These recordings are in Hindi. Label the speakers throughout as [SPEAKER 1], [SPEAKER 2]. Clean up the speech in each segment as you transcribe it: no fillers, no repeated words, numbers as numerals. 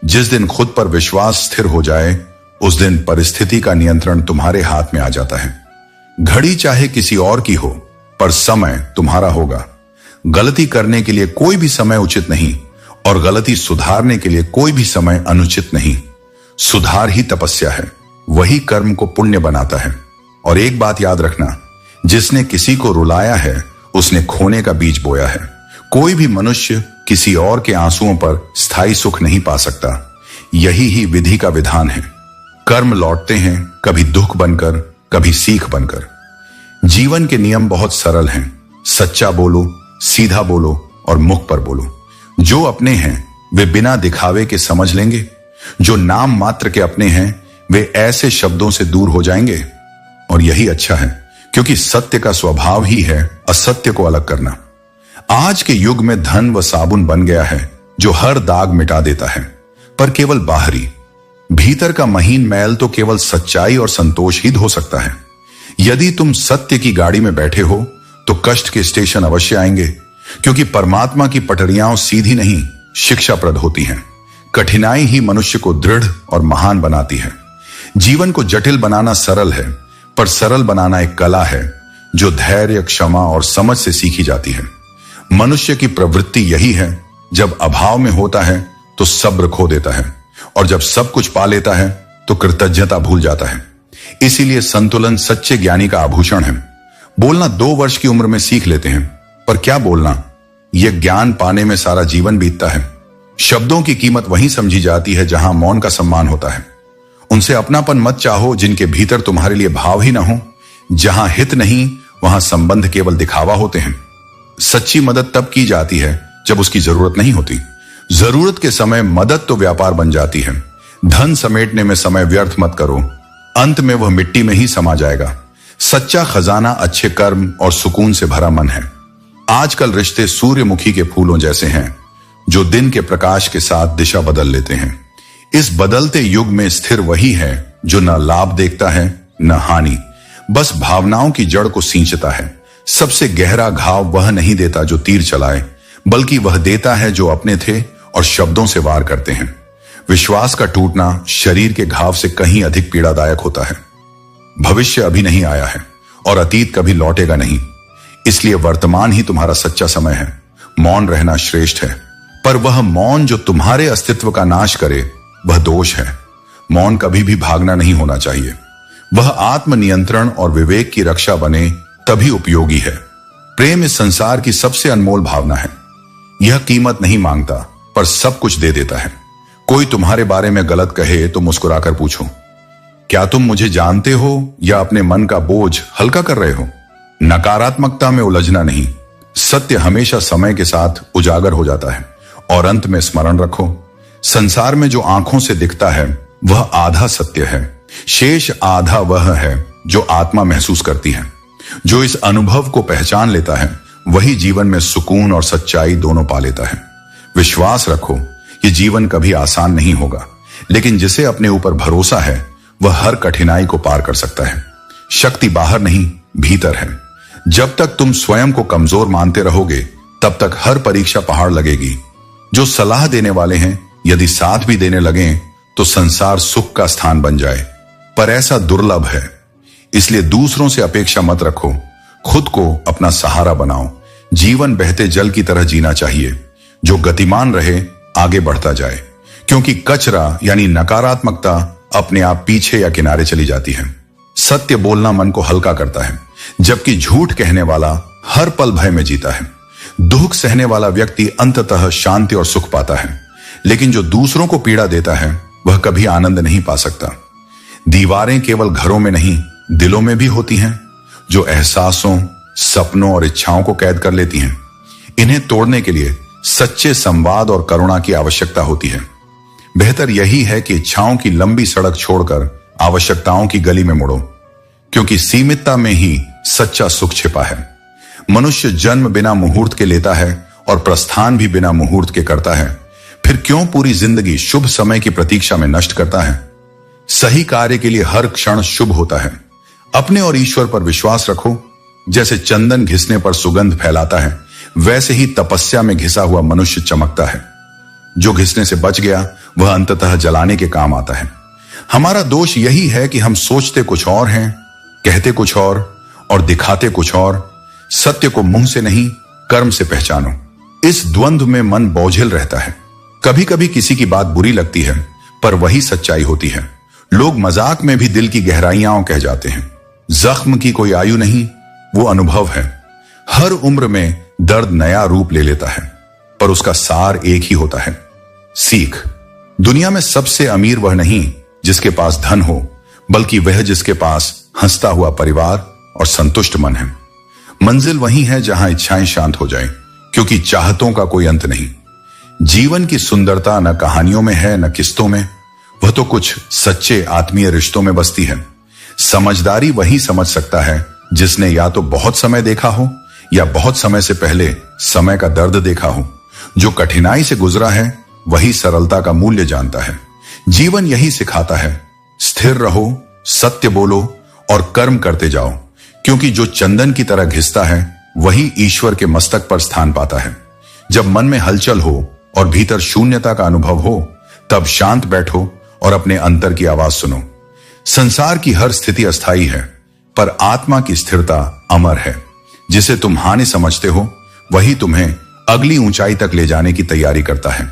[SPEAKER 1] जिस दिन खुद पर विश्वास स्थिर हो जाए, उस दिन परिस्थिति का नियंत्रण तुम्हारे हाथ में आ जाता है। घड़ी चाहे किसी और की हो, पर समय तुम्हारा होगा। गलती करने के लिए कोई भी समय उचित नहीं और गलती सुधारने के लिए कोई भी समय अनुचित नहीं। सुधार ही तपस्या है, वही कर्म को पुण्य बनाता है। और एक बात याद रखना, जिसने किसी को रुलाया है उसने खोने का बीज बोया है। कोई भी मनुष्य किसी और के आंसुओं पर स्थायी सुख नहीं पा सकता। यही ही विधि का विधान है। कर्म लौटते हैं, कभी दुख बनकर, कभी सीख बनकर। जीवन के नियम बहुत सरल हैं। सच्चा बोलो, सीधा बोलो और मुख पर बोलो। जो अपने हैं वे बिना दिखावे के समझ लेंगे। जो नाम मात्र के अपने हैं वे ऐसे शब्दों से दूर हो जाएंगे। और यही अच्छा है, क्योंकि सत्य का स्वभाव ही है असत्य को अलग करना। आज के युग में धन व साबुन बन गया है जो हर दाग मिटा देता है, पर केवल बाहरी। भीतर का महीन मैल तो केवल सच्चाई और संतोष ही धो सकता है। यदि तुम सत्य की गाड़ी में बैठे हो तो कष्ट के स्टेशन अवश्य आएंगे, क्योंकि परमात्मा की पटरियां सीधी नहीं शिक्षाप्रद होती हैं। कठिनाई ही मनुष्य को दृढ़ और महान बनाती है। जीवन को जटिल बनाना सरल है, पर सरल बनाना एक कला है जो धैर्य, क्षमा और समझ से सीखी जाती है। मनुष्य की प्रवृत्ति यही है, जब अभाव में होता है तो सब्र खो देता है, और जब सब कुछ पा लेता है तो कृतज्ञता भूल जाता है। इसीलिए संतुलन सच्चे ज्ञानी का आभूषण है। बोलना 2 वर्ष की उम्र में सीख लेते हैं, पर क्या बोलना, यह ज्ञान पाने में सारा जीवन बीतता है। शब्दों की कीमत वहीं समझी जाती है जहां मौन का सम्मान होता है। उनसे अपनापन मत चाहो जिनके भीतर तुम्हारे लिए भाव ही ना हो। जहां हित नहीं वहां संबंध केवल दिखावा होते हैं। सच्ची मदद तब की जाती है जब उसकी जरूरत नहीं होती। जरूरत के समय मदद तो व्यापार बन जाती है। धन समेटने में समय व्यर्थ मत करो, अंत में वह मिट्टी में ही समा जाएगा। सच्चा खजाना अच्छे कर्म और सुकून से भरा मन है। आजकल रिश्ते सूर्यमुखी के फूलों जैसे हैं, जो दिन के प्रकाश के साथ दिशा बदल लेते हैं। इस बदलते युग में स्थिर वही है जो न लाभ देखता है न हानि, बस भावनाओं की जड़ को सींचता है। सबसे गहरा घाव वह नहीं देता जो तीर चलाए, बल्कि वह देता है जो अपने थे और शब्दों से वार करते हैं। विश्वास का टूटना शरीर के घाव से कहीं अधिक पीड़ादायक होता है। भविष्य अभी नहीं आया है और अतीत कभी लौटेगा नहीं, इसलिए वर्तमान ही तुम्हारा सच्चा समय है। मौन रहना श्रेष्ठ है, पर वह मौन जो तुम्हारे अस्तित्व का नाश करे वह दोष है। मौन कभी भी भागना नहीं होना चाहिए। वह आत्मनियंत्रण और विवेक की रक्षा बने तभी उपयोगी है। प्रेम इस संसार की सबसे अनमोल भावना है। यह कीमत नहीं मांगता, पर सब कुछ दे देता है। कोई तुम्हारे बारे में गलत कहे तो मुस्कुराकर पूछो, क्या तुम मुझे जानते हो या अपने मन का बोझ हल्का कर रहे हो? नकारात्मकता में उलझना नहीं। सत्य हमेशा समय के साथ उजागर हो जाता है। और अंत में स्मरण रखो, संसार में जो आंखों से दिखता है वह आधा सत्य है। शेष आधा वह है जो आत्मा महसूस करती है। जो इस अनुभव को पहचान लेता है वही जीवन में सुकून और सच्चाई दोनों पा लेता है। विश्वास रखो, ये जीवन कभी आसान नहीं होगा, लेकिन जिसे अपने ऊपर भरोसा है वह हर कठिनाई को पार कर सकता है। शक्ति बाहर नहीं, भीतर है। जब तक तुम स्वयं को कमजोर मानते रहोगे, तब तक हर परीक्षा पहाड़ लगेगी। जो सलाह देने वाले हैं यदि साथ भी देने लगें तो संसार सुख का स्थान बन जाए, पर ऐसा दुर्लभ है। इसलिए दूसरों से अपेक्षा मत रखो, खुद को अपना सहारा बनाओ। जीवन बहते जल की तरह जीना चाहिए, जो गतिमान रहे, आगे बढ़ता जाए, क्योंकि कचरा यानी नकारात्मकता अपने आप पीछे या किनारे चली जाती है। सत्य बोलना मन को हल्का करता है, जबकि झूठ कहने वाला हर पल भय में जीता है। दुख सहने वाला व्यक्ति अंततः शांति और सुख पाता है, लेकिन जो दूसरों को पीड़ा देता है वह कभी आनंद नहीं पा सकता। दीवारें केवल घरों में नहीं, दिलों में भी होती हैं, जो एहसासों, सपनों और इच्छाओं को कैद कर लेती हैं। इन्हें तोड़ने के लिए सच्चे संवाद और करुणा की आवश्यकता होती है। बेहतर यही है कि इच्छाओं की लंबी सड़क छोड़कर आवश्यकताओं की गली में मुड़ो, क्योंकि सीमितता में ही सच्चा सुख छिपा है। मनुष्य जन्म बिना मुहूर्त के लेता है और प्रस्थान भी बिना मुहूर्त के करता है। फिर क्यों पूरी जिंदगी शुभ समय की प्रतीक्षा में नष्ट करता है? सही कार्य के लिए हर क्षण शुभ होता है। अपने और ईश्वर पर विश्वास रखो। जैसे चंदन घिसने पर सुगंध फैलाता है, वैसे ही तपस्या में घिसा हुआ मनुष्य चमकता है। जो घिसने से बच गया वह अंततः जलाने के काम आता है। हमारा दोष यही है कि हम सोचते कुछ और हैं, कहते कुछ और दिखाते कुछ और। सत्य को मुंह से नहीं, कर्म से पहचानो। इस द्वंद्व में मन बोझिल रहता है। कभी कभी किसी की बात बुरी लगती है, पर वही सच्चाई होती है। लोग मजाक में भी दिल की गहराइयां कह जाते हैं। जख्म की कोई आयु नहीं, वो अनुभव है। हर उम्र में दर्द नया रूप ले लेता है, पर उसका सार एक ही होता है, सीख। दुनिया में सबसे अमीर वह नहीं जिसके पास धन हो, बल्कि वह जिसके पास हंसता हुआ परिवार और संतुष्ट मन है। मंजिल वही है जहां इच्छाएं शांत हो जाएं, क्योंकि चाहतों का कोई अंत नहीं। जीवन की सुंदरता न कहानियों में है, न किस्तों में, वह तो कुछ सच्चे आत्मीय रिश्तों में बसती है। समझदारी वही समझ सकता है जिसने या तो बहुत समय देखा हो या बहुत समय से पहले समय का दर्द देखा हो। जो कठिनाई से गुजरा है वही सरलता का मूल्य जानता है। जीवन यही सिखाता है, स्थिर रहो, सत्य बोलो और कर्म करते जाओ, क्योंकि जो चंदन की तरह घिसता है वही ईश्वर के मस्तक पर स्थान पाता है। जब मन में हलचल हो और भीतर शून्यता का अनुभव हो, तब शांत बैठो और अपने अंतर की आवाज सुनो। संसार की हर स्थिति अस्थायी है, पर आत्मा की स्थिरता अमर है। जिसे तुम हानि समझते हो वही तुम्हें अगली ऊंचाई तक ले जाने की तैयारी करता है।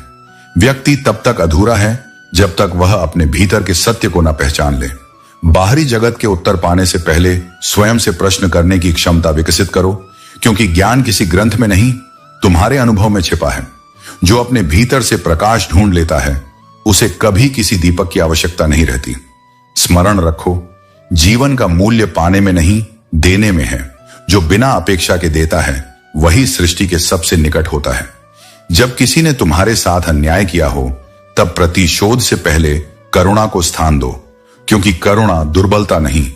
[SPEAKER 1] व्यक्ति तब तक अधूरा है जब तक वह अपने भीतर के सत्य को न पहचान ले। बाहरी जगत के उत्तर पाने से पहले स्वयं से प्रश्न करने की क्षमता विकसित करो, क्योंकि ज्ञान किसी ग्रंथ में नहीं, तुम्हारे अनुभव में छिपा है। जो अपने भीतर से प्रकाश ढूंढ लेता है उसे कभी किसी दीपक की आवश्यकता नहीं रहती। स्मरण रखो, जीवन का मूल्य पाने में नहीं, देने में है। जो बिना अपेक्षा के देता है वही सृष्टि के सबसे निकट होता है। जब किसी ने तुम्हारे साथ अन्याय किया हो, तब प्रतिशोध से पहले करुणा को स्थान दो, क्योंकि करुणा दुर्बलता नहीं,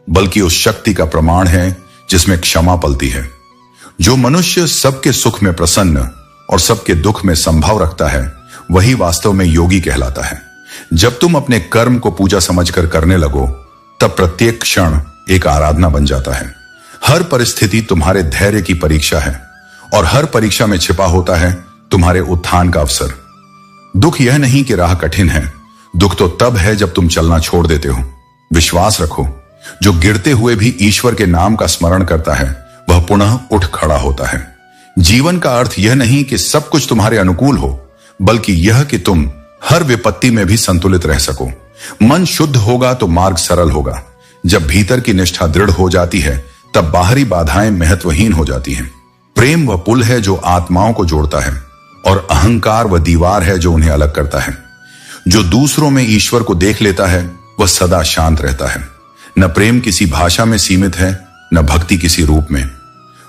[SPEAKER 1] बल्कि उस शक्ति का प्रमाण है जिसमें क्षमा पलती है। जो मनुष्य सबके सुख में प्रसन्न और सबके दुख में संभव रखता है, वही वास्तव में योगी कहलाता है। जब तुम अपने कर्म को पूजा समझकर करने लगो, तब प्रत्येक क्षण एक आराधना बन जाता है। हर परिस्थिति तुम्हारे धैर्य की परीक्षा है, और हर परीक्षा में छिपा होता है तुम्हारे उत्थान का अवसर। दुख यह नहीं कि राह कठिन है, दुख तो तब है जब तुम चलना छोड़ देते हो। विश्वास रखो, जो गिरते हुए भी ईश्वर के नाम का स्मरण करता है वह पुनः उठ खड़ा होता है। जीवन का अर्थ यह नहीं कि सब कुछ तुम्हारे अनुकूल हो, बल्कि यह कि तुम हर विपत्ति में भी संतुलित रह सको। मन शुद्ध होगा तो मार्ग सरल होगा। जब भीतर की निष्ठा दृढ़ हो जाती है, तब बाहरी बाधाएं महत्वहीन हो जाती हैं। प्रेम वह पुल है जो आत्माओं को जोड़ता है, और अहंकार वह दीवार है जो उन्हें अलग करता है। जो दूसरों में ईश्वर को देख लेता है वह सदा शांत रहता है। न प्रेम किसी भाषा में सीमित है, न भक्ति किसी रूप में।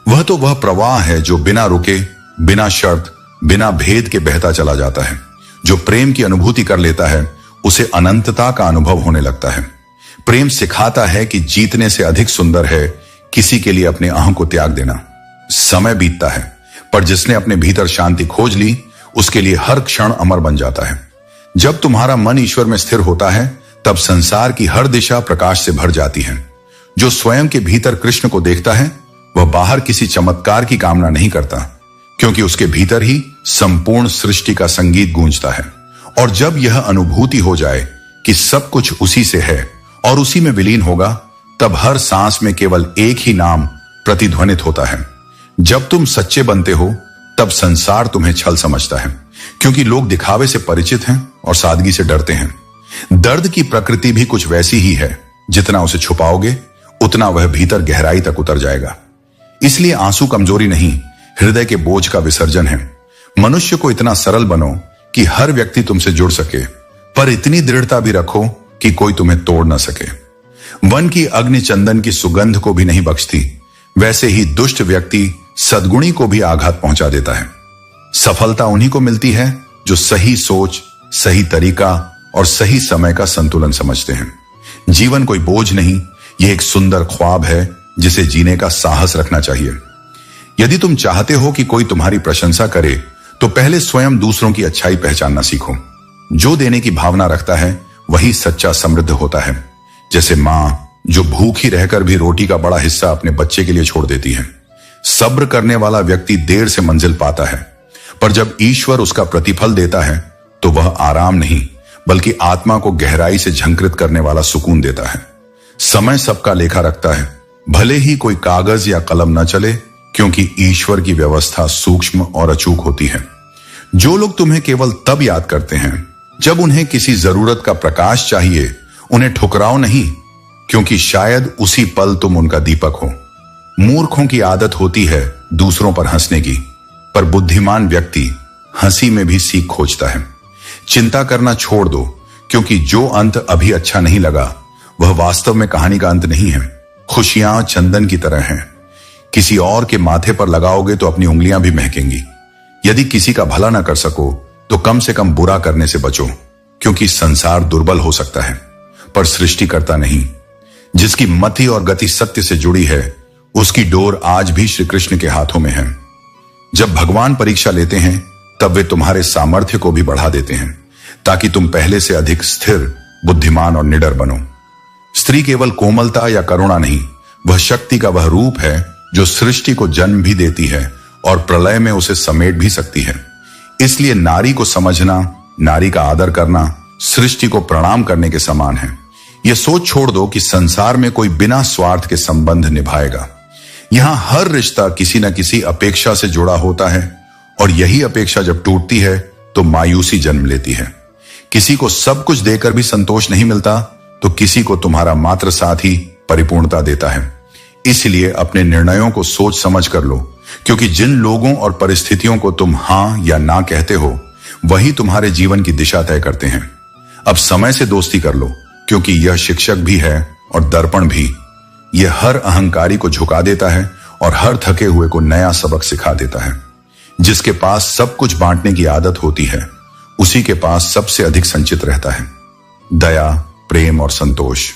[SPEAKER 1] वह प्रवाह है जो बिना रुके, बिना शर्त, बिना भेद के बहता चला जाता है। जो प्रेम की अनुभूति कर लेता है उसे अनंतता का अनुभव होने लगता है। प्रेम सिखाता है कि जीतने से अधिक सुंदर है किसी के लिए अपने अहं को त्याग देना। समय बीतता है, पर जिसने अपने भीतर शांति खोज ली उसके लिए हर क्षण अमर बन जाता है। जब तुम्हारा मन ईश्वर में स्थिर होता है, तब संसार की हर दिशा प्रकाश से भर जाती है। जो स्वयं के भीतर कृष्ण को देखता है वह बाहर किसी चमत्कार की कामना नहीं करता, क्योंकि उसके भीतर ही संपूर्ण सृष्टि का संगीत गूंजता है। और जब यह अनुभूति हो जाए कि सब कुछ उसी से है और उसी में विलीन होगा, तब हर सांस में केवल एक ही नाम प्रतिध्वनित होता है। जब तुम सच्चे बनते हो, तब संसार तुम्हें छल समझता है, क्योंकि लोग दिखावे से परिचित हैं और सादगी से डरते हैं। दर्द की प्रकृति भी कुछ वैसी ही है। जितना उसे छुपाओगे उतना वह भीतर गहराई तक उतर जाएगा। इसलिए आंसू कमजोरी नहीं, हृदय के बोझ का विसर्जन है। मनुष्य को इतना सरल बनो कि हर व्यक्ति तुमसे जुड़ सके, पर इतनी दृढ़ता भी रखो कि कोई तुम्हें तोड़ न सके। वन की अग्नि चंदन की सुगंध को भी नहीं बख्शती, वैसे ही दुष्ट व्यक्ति सद्गुणी को भी आघात पहुंचा देता है। सफलता उन्हीं को मिलती है जो सही सोच, सही तरीका और सही समय का संतुलन समझते हैं। जीवन कोई बोझ नहीं, यह एक सुंदर ख्वाब है जिसे जीने का साहस रखना चाहिए। यदि तुम चाहते हो कि कोई तुम्हारी प्रशंसा करे, तो पहले स्वयं दूसरों की अच्छाई पहचानना सीखो। जो देने की भावना रखता है वही सच्चा समृद्ध होता है। जैसे मां जो भूखी रहकर भी रोटी का बड़ा हिस्सा अपने बच्चे के लिए छोड़ देती है। सब्र करने वाला व्यक्ति देर से मंजिल पाता है, पर जब ईश्वर उसका प्रतिफल देता है तो वह आराम नहीं बल्कि आत्मा को गहराई से झंकृत करने वाला सुकून देता है। समय सबका लेखा रखता है, भले ही कोई कागज या कलम न चले, क्योंकि ईश्वर की व्यवस्था सूक्ष्म और अचूक होती है। जो लोग तुम्हें केवल तब याद करते हैं जब उन्हें किसी जरूरत का प्रकाश चाहिए, उन्हें ठुकराओ नहीं, क्योंकि शायद उसी पल तुम उनका दीपक हो। मूर्खों की आदत होती है दूसरों पर हंसने की, पर बुद्धिमान व्यक्ति हंसी में भी सीख खोजता है। चिंता करना छोड़ दो, क्योंकि जो अंत अभी अच्छा नहीं लगा वह वास्तव में कहानी का अंत नहीं है। खुशियां चंदन की तरह हैं, किसी और के माथे पर लगाओगे तो अपनी उंगलियां भी महकेंगी। यदि किसी का भला ना कर सको तो कम से कम बुरा करने से बचो, क्योंकि संसार दुर्बल हो सकता है पर सृष्टिकर्ता नहीं। जिसकी मति और गति सत्य से जुड़ी है, उसकी डोर आज भी श्री कृष्ण के हाथों में है। जब भगवान परीक्षा लेते हैं तब वे तुम्हारे सामर्थ्य को भी बढ़ा देते हैं, ताकि तुम पहले से अधिक स्थिर, बुद्धिमान और निडर बनो। स्त्री केवल कोमलता या करुणा नहीं, वह शक्ति का वह रूप है जो सृष्टि को जन्म भी देती है और प्रलय में उसे समेट भी सकती है। इसलिए नारी को समझना, नारी का आदर करना, सृष्टि को प्रणाम करने के समान है। यह सोच छोड़ दो कि संसार में कोई बिना स्वार्थ के संबंध निभाएगा। यहां हर रिश्ता किसी न किसी अपेक्षा से जुड़ा होता है, और यही अपेक्षा जब टूटती है तो मायूसी जन्म लेती है। किसी को सब कुछ देकर भी संतोष नहीं मिलता, तो किसी को तुम्हारा मात्र साथ ही परिपूर्णता देता है। इसलिए अपने निर्णयों को सोच समझ कर लो, क्योंकि जिन लोगों और परिस्थितियों को तुम हां या ना कहते हो, वही तुम्हारे जीवन की दिशा तय करते हैं। अब समय से दोस्ती कर लो, क्योंकि यह शिक्षक भी है और दर्पण भी। यह हर अहंकारी को झुका देता है और हर थके हुए को नया सबक सिखा देता है। जिसके पास सब कुछ बांटने की आदत होती है, उसी के पास सबसे अधिक संचित रहता है दया, प्रेम और संतोष।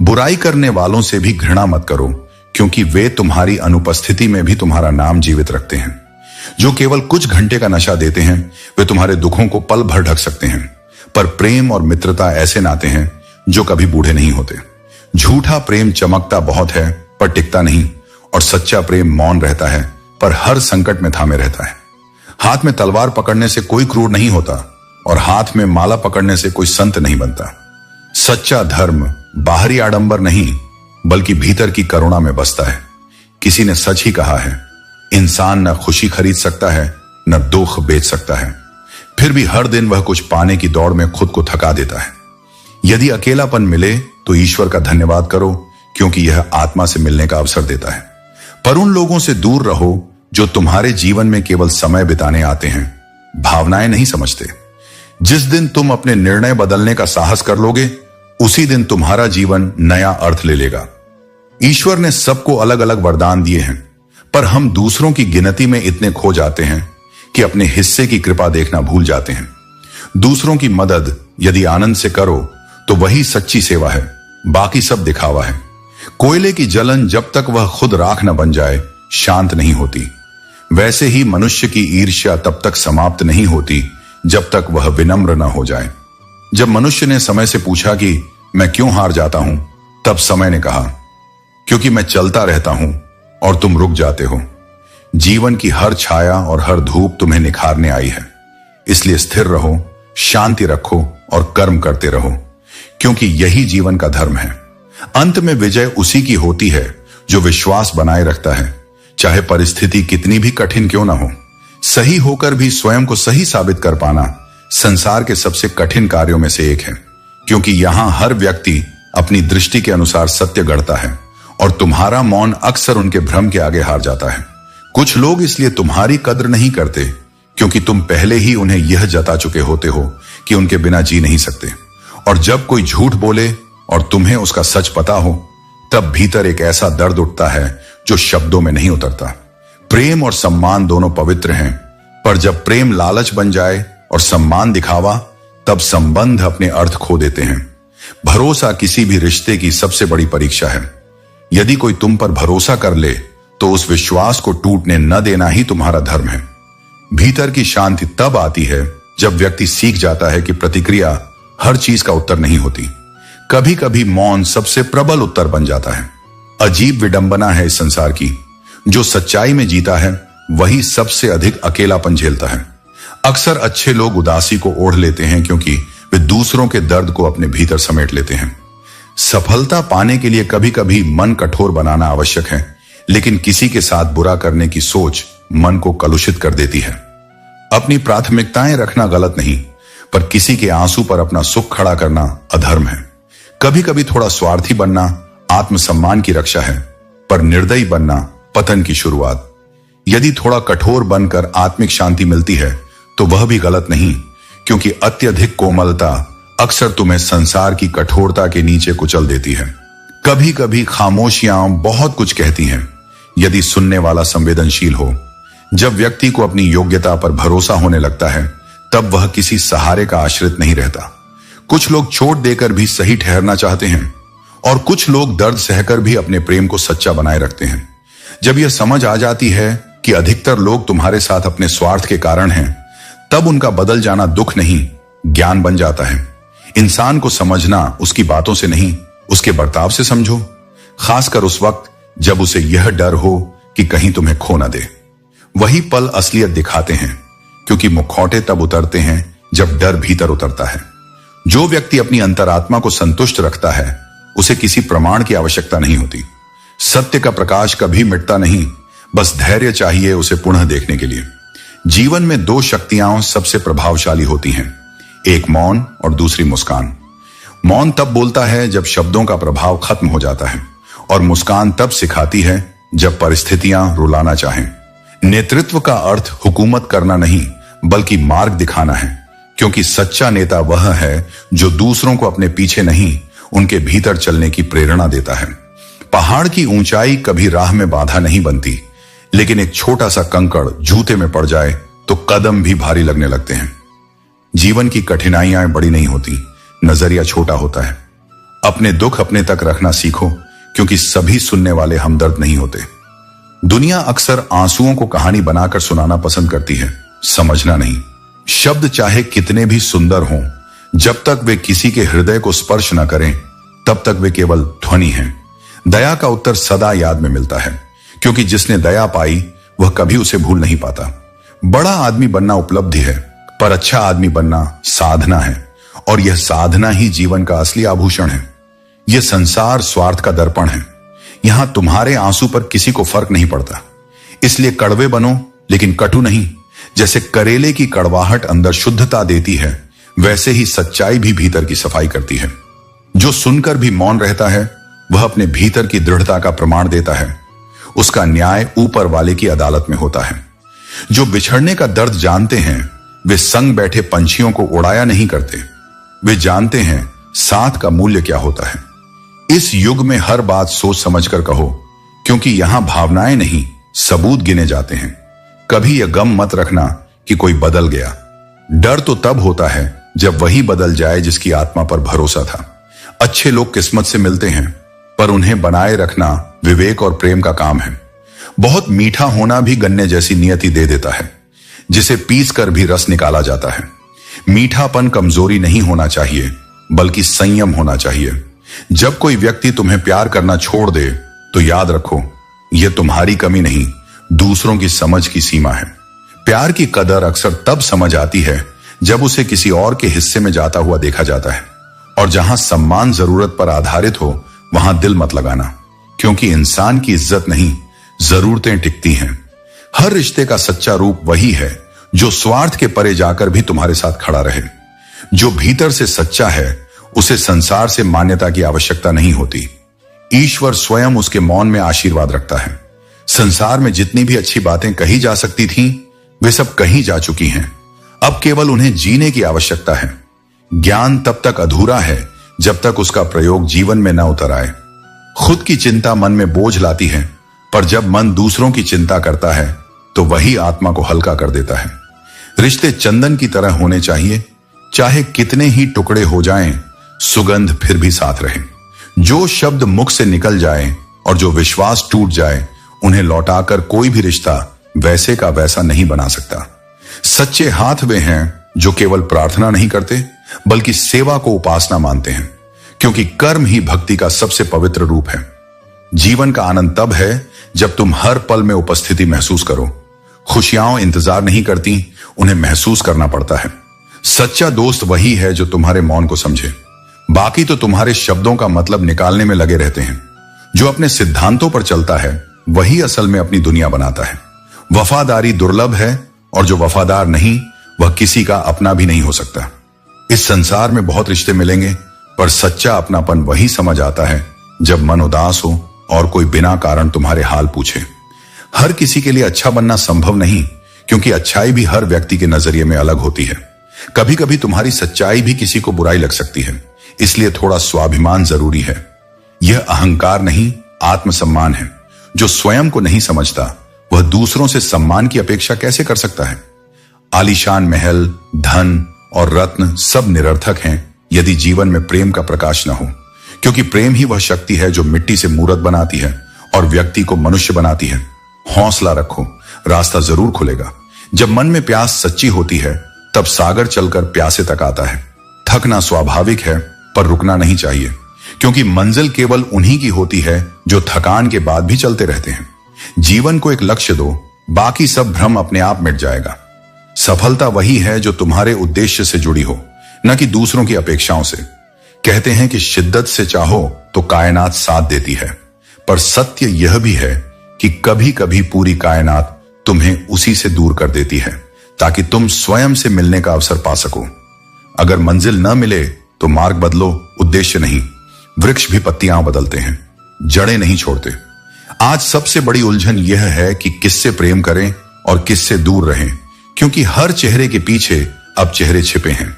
[SPEAKER 1] बुराई करने वालों से भी घृणा मत करो, क्योंकि वे तुम्हारी अनुपस्थिति में भी तुम्हारा नाम जीवित रखते हैं। जो केवल कुछ घंटे का नशा देते हैं, वे तुम्हारे दुखों को पल भर ढक सकते हैं, पर प्रेम और मित्रता ऐसे नाते हैं जो कभी बूढ़े नहीं होते। झूठा प्रेम चमकता बहुत है पर टिकता नहीं, और सच्चा प्रेम मौन रहता है पर हर संकट में थामे रहता है। हाथ में तलवार पकड़ने से कोई क्रूर नहीं होता, और हाथ में माला पकड़ने से कोई संत नहीं बनता। सच्चा धर्म बाहरी आडंबर नहीं बल्कि भीतर की करुणा में बसता है। किसी ने सच ही कहा है, इंसान न खुशी खरीद सकता है न दुख बेच सकता है, फिर भी हर दिन वह कुछ पाने की दौड़ में खुद को थका देता है। यदि अकेलापन मिले तो ईश्वर का धन्यवाद करो, क्योंकि यह आत्मा से मिलने का अवसर देता है। पर उन लोगों से दूर रहो जो तुम्हारे जीवन में केवल समय बिताने आते हैं, भावनाएं नहीं समझते। जिस दिन तुम अपने निर्णय बदलने का साहस कर लोगे, उसी दिन तुम्हारा जीवन नया अर्थ ले लेगा। ईश्वर ने सबको अलग अलग वरदान दिए हैं, पर हम दूसरों की गिनती में इतने खो जाते हैं कि अपने हिस्से की कृपा देखना भूल जाते हैं। दूसरों की मदद यदि आनंद से करो तो वही सच्ची सेवा है, बाकी सब दिखावा है। कोयले की जलन जब तक वह खुद राख न बन जाए शांत नहीं होती, वैसे ही मनुष्य की ईर्ष्या तब तक समाप्त नहीं होती जब तक वह विनम्र न हो जाए। जब मनुष्य ने समय से पूछा कि मैं क्यों हार जाता हूं, तब समय ने कहा, क्योंकि मैं चलता रहता हूं और तुम रुक जाते हो। जीवन की हर छाया और हर धूप तुम्हें निखारने आई है, इसलिए स्थिर रहो, शांति रखो और कर्म करते रहो, क्योंकि यही जीवन का धर्म है। अंत में विजय उसी की होती है जो विश्वास बनाए रखता है, चाहे परिस्थिति कितनी भी कठिन क्यों ना हो। सही होकर भी स्वयं को सही साबित कर पाना संसार के सबसे कठिन कार्यों में से एक है, क्योंकि यहां हर व्यक्ति अपनी दृष्टि के अनुसार सत्य गढ़ता है, और तुम्हारा मौन अक्सर उनके भ्रम के आगे हार जाता है। कुछ लोग इसलिए तुम्हारी कद्र नहीं करते क्योंकि तुम पहले ही उन्हें यह जता चुके होते हो कि उनके बिना जी नहीं सकते, और जब कोई झूठ बोले और तुम्हें उसका सच पता हो, तब भीतर एक ऐसा दर्द उठता है जो शब्दों में नहीं उतरता। प्रेम और सम्मान दोनों पवित्र हैं, पर जब प्रेम लालच बन जाए और सम्मान दिखावा, तब संबंध अपने अर्थ खो देते हैं। भरोसा किसी भी रिश्ते की सबसे बड़ी परीक्षा है। यदि कोई तुम पर भरोसा कर ले तो उस विश्वास को टूटने न देना ही तुम्हारा धर्म है। भीतर की शांति तब आती है जब व्यक्ति सीख जाता है कि प्रतिक्रिया हर चीज का उत्तर नहीं होती। कभी कभी मौन सबसे प्रबल उत्तर बन जाता है। अजीब विडंबना है इस संसार की। जो सच्चाई में जीता है वही सबसे अधिक अकेलापन झेलता है। अक्सर अच्छे लोग उदासी को ओढ़ लेते हैं क्योंकि वे दूसरों के दर्द को अपने भीतर समेट लेते हैं। सफलता पाने के लिए कभी कभी मन कठोर बनाना आवश्यक है, लेकिन किसी के साथ बुरा करने की सोच मन को कलुषित कर देती है। अपनी प्राथमिकताएं रखना गलत नहीं, पर किसी के आंसू पर अपना सुख खड़ा करना अधर्म है। कभी कभी थोड़ा स्वार्थी बनना आत्मसम्मान की रक्षा है, पर निर्दयी बनना पतन की शुरुआत। यदि थोड़ा कठोर बनकर आत्मिक शांति मिलती है तो वह भी गलत नहीं, क्योंकि अत्यधिक कोमलता अक्सर तुम्हें संसार की कठोरता के नीचे कुचल देती है। कभी कभी खामोशियां बहुत कुछ कहती हैं, यदि सुनने वाला संवेदनशील हो। जब व्यक्ति को अपनी योग्यता पर भरोसा होने लगता है, तब वह किसी सहारे का आश्रित नहीं रहता। कुछ लोग चोट देकर भी सही ठहरना चाहते हैं, और कुछ लोग दर्द सहकर भी अपने प्रेम को सच्चा बनाए रखते हैं। जब यह समझ आ जाती है कि अधिकतर लोग तुम्हारे साथ अपने स्वार्थ के कारण हैं, तब उनका बदल जाना दुख नहीं, ज्ञान बन जाता है। इंसान को समझना उसकी बातों से नहीं, उसके बर्ताव से समझो, खासकर उस वक्त जब उसे यह डर हो कि कहीं तुम्हें खो न दे। वही पल असलियत दिखाते हैं, क्योंकि मुखौटे तब उतरते हैं जब डर भीतर उतरता है। जो व्यक्ति अपनी अंतरात्मा को संतुष्ट रखता है, उसे किसी प्रमाण की आवश्यकता नहीं होती। सत्य का प्रकाश कभी मिटता नहीं, बस धैर्य चाहिए उसे पुनः देखने के लिए। जीवन में दो शक्तियां सबसे प्रभावशाली होती हैं, एक मौन और दूसरी मुस्कान। मौन तब बोलता है जब शब्दों का प्रभाव खत्म हो जाता है, और मुस्कान तब सिखाती है जब परिस्थितियां रुलाना चाहें। नेतृत्व का अर्थ हुकूमत करना नहीं, बल्कि मार्ग दिखाना है, क्योंकि सच्चा नेता वह है जो दूसरों को अपने पीछे नहीं, उनके भीतर चलने की प्रेरणा देता है। पहाड़ की ऊंचाई कभी राह में बाधा नहीं बनती, लेकिन एक छोटा सा कंकड़ जूते में पड़ जाए तो कदम भी भारी लगने लगते हैं। जीवन की कठिनाइयां बड़ी नहीं होती, नजरिया छोटा होता है। अपने दुख अपने तक रखना सीखो, क्योंकि सभी सुनने वाले हमदर्द नहीं होते। दुनिया अक्सर आंसुओं को कहानी बनाकर सुनाना पसंद करती है, समझना नहीं। शब्द चाहे कितने भी सुंदर हों, जब तक वे किसी के हृदय को स्पर्श न करें, तब तक वे केवल ध्वनि हैं। दया का उत्तर सदा याद में मिलता है, क्योंकि जिसने दया पाई वह कभी उसे भूल नहीं पाता। बड़ा आदमी बनना उपलब्धि है, पर अच्छा आदमी बनना साधना है, और यह साधना ही जीवन का असली आभूषण है। यह संसार स्वार्थ का दर्पण है। यहां तुम्हारे आंसू पर किसी को फर्क नहीं पड़ता। इसलिए कड़वे बनो, लेकिन कटु नहीं। जैसे करेले की कड़वाहट अंदर शुद्धता देती है, वैसे ही सच्चाई भी भीतर की सफाई करती है। जो सुनकर भी मौन रहता है, वह अपने भीतर की दृढ़ता का प्रमाण देता है। उसका न्याय ऊपर वाले की अदालत में होता है। जो बिछड़ने का दर्द जानते हैं, वे संग बैठे पंछियों को उड़ाया नहीं करते। वे जानते हैं साथ का मूल्य क्या होता है। इस युग में हर बात सोच समझकर कहो, क्योंकि यहां भावनाएं नहीं, सबूत गिने जाते हैं। कभी यह गम मत रखना कि कोई बदल गया। डर तो तब होता है जब वही बदल जाए जिसकी आत्मा पर भरोसा था। अच्छे लोग किस्मत से मिलते हैं, पर उन्हें बनाए रखना विवेक और प्रेम का काम है। बहुत मीठा होना भी गन्ने जैसी नियति दे देता है, जिसे पीस कर भी रस निकाला जाता है। मीठापन कमजोरी नहीं होना चाहिए, बल्कि संयम होना चाहिए। जब कोई व्यक्ति तुम्हें प्यार करना छोड़ दे, तो याद रखो, यह तुम्हारी कमी नहीं, दूसरों की समझ की सीमा है। प्यार की कदर अक्सर तब समझ आती है जब उसे किसी और के हिस्से में जाता हुआ देखा जाता है। और जहां सम्मान जरूरत पर आधारित हो, वहां दिल मत लगाना, क्योंकि इंसान की इज्जत नहीं, जरूरतें टिकती हैं। हर रिश्ते का सच्चा रूप वही है जो स्वार्थ के परे जाकर भी तुम्हारे साथ खड़ा रहे। जो भीतर से सच्चा है, उसे संसार से मान्यता की आवश्यकता नहीं होती। ईश्वर स्वयं उसके मौन में आशीर्वाद रखता है। संसार में जितनी भी अच्छी बातें कही जा सकती थीं, वे सब कही जा चुकी हैं। अब केवल उन्हें जीने की आवश्यकता है। ज्ञान तब तक अधूरा है जब तक उसका प्रयोग जीवन में न उतर आए। खुद की चिंता मन में बोझ लाती है, पर जब मन दूसरों की चिंता करता है, तो वही आत्मा को हल्का कर देता है। रिश्ते चंदन की तरह होने चाहिए, चाहे कितने ही टुकड़े हो जाएं, सुगंध फिर भी साथ रहे। जो शब्द मुख से निकल जाए और जो विश्वास टूट जाए, उन्हें लौटाकर कोई भी रिश्ता वैसे का वैसा नहीं बना सकता। सच्चे हाथ वे हैं जो केवल प्रार्थना नहीं करते, बल्कि सेवा को उपासना मानते हैं, क्योंकि कर्म ही भक्ति का सबसे पवित्र रूप है। जीवन का आनंद तब है जब तुम हर पल में उपस्थिति महसूस करो, खुशियां इंतजार नहीं करती, उन्हें महसूस करना पड़ता है। सच्चा दोस्त वही है जो तुम्हारे मौन को समझे। बाकी तो तुम्हारे शब्दों का मतलब निकालने में लगे रहते हैं। जो अपने सिद्धांतों पर चलता है वही असल में अपनी दुनिया बनाता है। वफादारी दुर्लभ है और जो वफादार नहीं वह किसी का अपना भी नहीं हो सकता। इस संसार में बहुत रिश्ते मिलेंगे, पर सच्चा अपनापन वही समझ आता है जब मन उदास हो और कोई बिना कारण तुम्हारे हाल पूछे। हर किसी के लिए अच्छा बनना संभव नहीं, क्योंकि अच्छाई भी हर व्यक्ति के नजरिए में अलग होती है। कभी कभी तुम्हारी सच्चाई भी किसी को बुराई लग सकती है, इसलिए थोड़ा स्वाभिमान जरूरी है। यह अहंकार नहीं, आत्मसम्मान है। जो स्वयं को नहीं समझता वह दूसरों से सम्मान की अपेक्षा कैसे कर सकता है। आलीशान महल, धन और रत्न सब निरर्थक हैं यदि जीवन में प्रेम का प्रकाश न हो, क्योंकि प्रेम ही वह शक्ति है जो मिट्टी से मूर्त बनाती है और व्यक्ति को मनुष्य बनाती है। हौसला रखो, रास्ता जरूर खुलेगा। जब मन में प्यास सच्ची होती है तब सागर चलकर प्यासे तक आता है। थकना स्वाभाविक है, पर रुकना नहीं चाहिए, क्योंकि मंजिल केवल उन्हीं की होती है जो थकान के बाद भी चलते रहते हैं। जीवन को एक लक्ष्य दो, बाकी सब भ्रम अपने आप मिट जाएगा। सफलता वही है जो तुम्हारे उद्देश्य से जुड़ी हो, न कि दूसरों की अपेक्षाओं से। कहते हैं कि शिद्दत से चाहो तो कायनात साथ देती है, पर सत्य यह भी है कि कभी कभी पूरी कायनात तुम्हें उसी से दूर कर देती है, ताकि तुम स्वयं से मिलने का अवसर पा सको। अगर मंजिल न मिले तो मार्ग बदलो, उद्देश्य नहीं। वृक्ष भी पत्तियां बदलते हैं, जड़ें नहीं छोड़ते। आज सबसे बड़ी उलझन यह है कि किससे प्रेम करें और किससे दूर रहें, क्योंकि हर चेहरे के पीछे अब चेहरे छिपे हैं।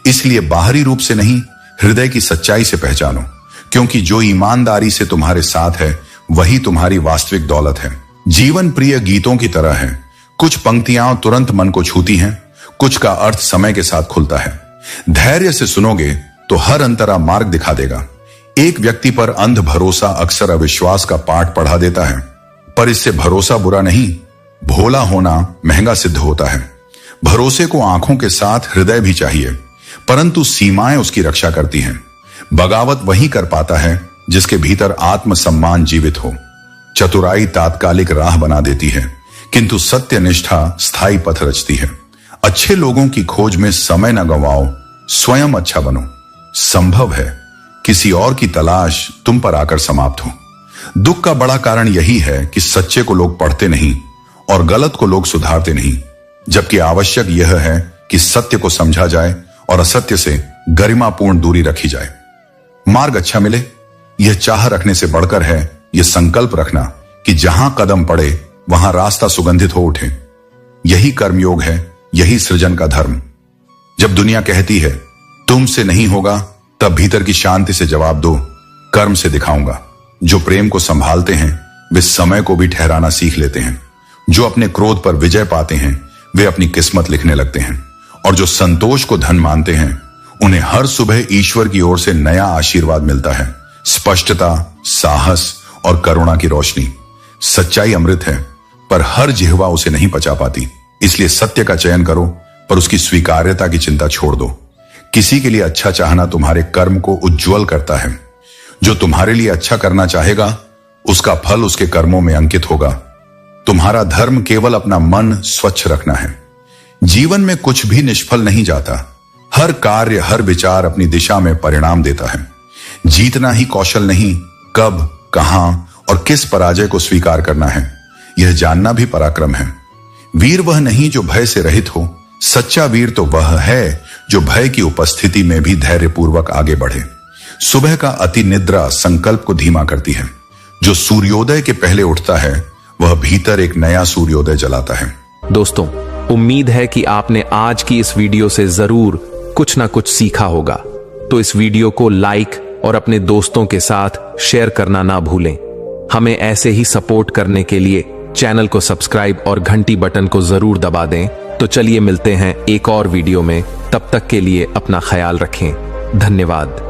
[SPEAKER 1] इसलिए बाहरी रूप से नहीं, हृदय की सच्चाई से पहचानो, क्योंकि जो ईमानदारी से तुम्हारे साथ है वही तुम्हारी वास्तविक दौलत है। जीवन प्रिय गीतों की तरह है, कुछ पंक्तियां तुरंत मन को छूती हैं, कुछ का अर्थ समय के साथ खुलता है। धैर्य से सुनोगे तो हर अंतरा मार्ग दिखा देगा। एक व्यक्ति पर अंध भरोसा अक्सर अविश्वास का पाठ पढ़ा देता है, पर इससे भरोसा बुरा नहीं, भोला होना महंगा सिद्ध होता है। भरोसे को आंखों के साथ हृदय भी चाहिए, परंतु सीमाएं उसकी रक्षा करती हैं। बगावत वही कर पाता है जिसके भीतर आत्मसम्मान जीवित हो। चतुराई तात्कालिक राह बना देती है, किंतु सत्य निष्ठा स्थायी पथ रचती है। अच्छे लोगों की खोज में समय न गंवाओ, स्वयं अच्छा बनो। संभव है किसी और की तलाश तुम पर आकर समाप्त हो। दुख का बड़ा कारण यही है कि सच्चे को लोग पढ़ते नहीं और गलत को लोग सुधारते नहीं, जबकि आवश्यक यह है कि सत्य को समझा जाए और असत्य से गरिमापूर्ण दूरी रखी जाए। मार्ग अच्छा मिले, यह चाह रखने से बढ़कर है यह संकल्प रखना कि जहां कदम पड़े वहां रास्ता सुगंधित हो उठे। यही कर्मयोग है, यही सृजन का धर्म। जब दुनिया कहती है तुमसे नहीं होगा, तब भीतर की शांति से जवाब दो, कर्म से दिखाऊंगा। जो प्रेम को संभालते हैं वे समय को भी ठहराना सीख लेते हैं। जो अपने क्रोध पर विजय पाते हैं वे अपनी किस्मत लिखने लगते हैं, और जो संतोष को धन मानते हैं उन्हें हर सुबह ईश्वर की ओर से नया आशीर्वाद मिलता है। स्पष्टता, साहस और करुणा की रोशनी। सच्चाई अमृत है, पर हर जिह्वा उसे नहीं पचा पाती। इसलिए सत्य का चयन करो, पर उसकी स्वीकार्यता की चिंता छोड़ दो। किसी के लिए अच्छा चाहना तुम्हारे कर्म को उज्जवल करता है। जो तुम्हारे लिए अच्छा करना चाहेगा उसका फल उसके कर्मों में अंकित होगा। तुम्हारा धर्म केवल अपना मन स्वच्छ रखना है। जीवन में कुछ भी निष्फल नहीं जाता। हर कार्य, हर विचार अपनी दिशा में परिणाम देता है। जीतना ही कौशल नहीं, कब, कहां और किस पराजय को स्वीकार करना है यह जानना भी पराक्रम है। वीर वह नहीं जो भय से रहित हो, सच्चा वीर तो वह है जो भय की उपस्थिति में भी धैर्यपूर्वक आगे बढ़े। सुबह का अति निद्रा संकल्प को धीमा करती है। जो सूर्योदय के पहले उठता है वह भीतर एक नया सूर्योदय जलाता है।
[SPEAKER 2] दोस्तों, उम्मीद है कि आपने आज की इस वीडियो से जरूर कुछ ना कुछ सीखा होगा। तो इस वीडियो को लाइक और अपने दोस्तों के साथ शेयर करना ना भूलें। हमें ऐसे ही सपोर्ट करने के लिए चैनल को सब्सक्राइब और घंटी बटन को जरूर दबा दें। तो चलिए मिलते हैं एक और वीडियो में। तब तक के लिए अपना ख्याल रखें। धन्यवाद।